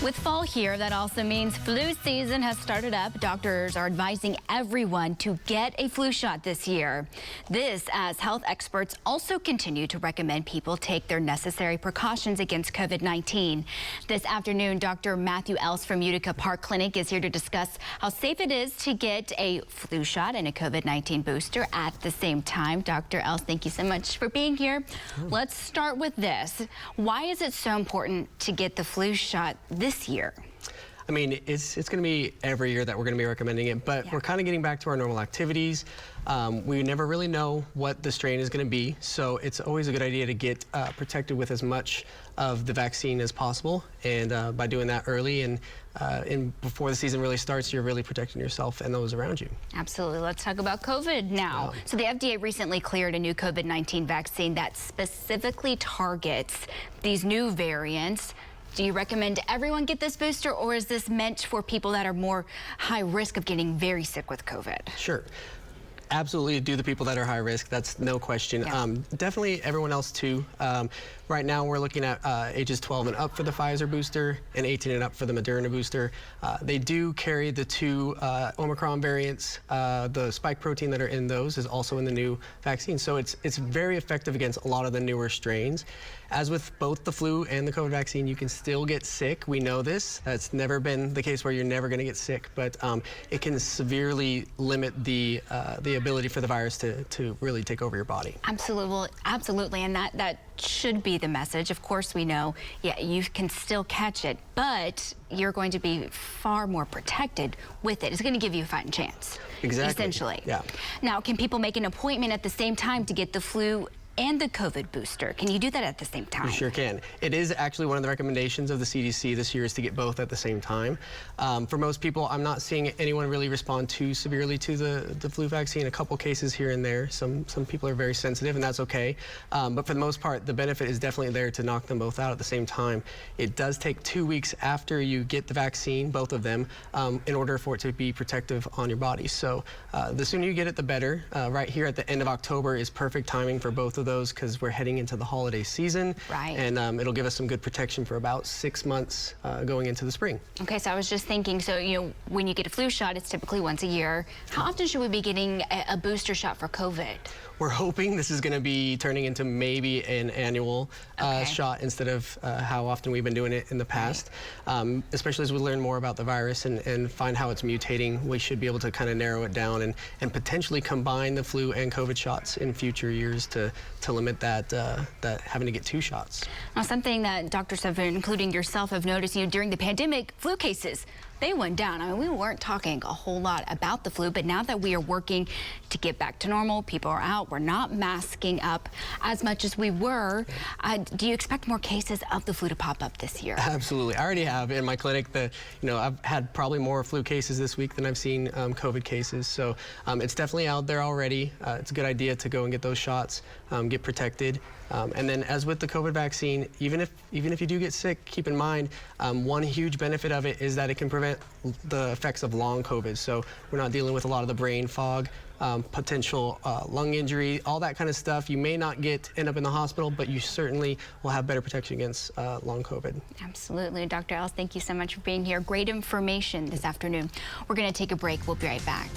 With fall here, that also means flu season has started up. Doctors are advising everyone to get a flu shot this year. This as health experts also continue to recommend people take their necessary precautions against COVID-19. This afternoon, Dr. Matthew Els from Utica Park Clinic is here to discuss how safe it is to get a flu shot and a COVID-19 booster at the same time. Dr. Els, thank you so much for being here. Let's start with this. Why is it so important to get the flu shot this year? I mean, it's going to be every year that we're going to be recommending it, but we're kind of getting back to our normal activities. We never really know what the strain is going to be, so it's always a good idea to get protected with as much of the vaccine as possible. And by doing that early and before the season really starts, you're really protecting yourself and those around you. Absolutely. Let's talk about COVID now. So the FDA recently cleared a new COVID-19 vaccine that specifically targets these new variants. Do you recommend everyone get this booster, or is this meant for people that are more high risk of getting very sick with COVID? Sure. Absolutely do the people that are high risk. That's no question. Definitely everyone else too. Right now we're looking at ages 12 and up for the Pfizer booster and 18 and up for the Moderna booster. They do carry the two Omicron variants. The spike protein that are in those is also in the new vaccine. So it's very effective against a lot of the newer strains. As with both the flu and the COVID vaccine, you can still get sick. We know this. That's never been the case where you're never going to get sick, but it can severely limit the ability for the virus to really take over your body. Absolutely, and that should be the message. Of course, we know, you can still catch it, but you're going to be far more protected with it. It's going to give you a fighting chance. Exactly. Essentially. Yeah. Now, can people make an appointment at the same time to get the flu and the COVID booster? Can you do that at the same time? You sure can. It is actually one of the recommendations of the CDC this year is to get both at the same time. For most people, I'm not seeing anyone really respond too severely to the flu vaccine. A couple cases here and there. Some people are very sensitive, and that's okay. But for the most part, the benefit is definitely there to knock them both out at the same time. It does take 2 weeks after you get the vaccine, both of them, in order for it to be protective on your body. So the sooner you get it, the better. Right here at the end of October is perfect timing for both of those because we're heading into the holiday season. Right. And it'll give us some good protection for about 6 months going into the spring. Okay, so I was just thinking, so when you get a flu shot, it's typically once a year. How often should we be getting a booster shot for COVID? We're hoping this is going to be turning into maybe an annual shot instead of how often we've been doing it in the past. Especially as we learn more about the virus and find how it's mutating, we should be able to kind of narrow it down and potentially combine the flu and COVID shots in future years to limit that having to get 2 shots. Now, something that doctors have, including yourself, have noticed, during the pandemic, flu cases, they went down. I mean, we weren't talking a whole lot about the flu, but now that we are working to get back to normal, people are out, we're not masking up as much as we were. Do you expect more cases of the flu to pop up this year? Absolutely. I already have in my clinic. I've had probably more flu cases this week than I've seen COVID cases. So it's definitely out there already. It's a good idea to go and get those shots, get protected. And then as with the COVID vaccine, even if you do get sick, keep in mind, one huge benefit of it is that it can prevent the effects of long COVID. So we're not dealing with a lot of the brain fog, potential lung injury, all that kind of stuff. You may not end up in the hospital, but you certainly will have better protection against long COVID. Absolutely. Dr. Els, thank you so much for being here. Great information this afternoon. We're going to take a break. We'll be right back.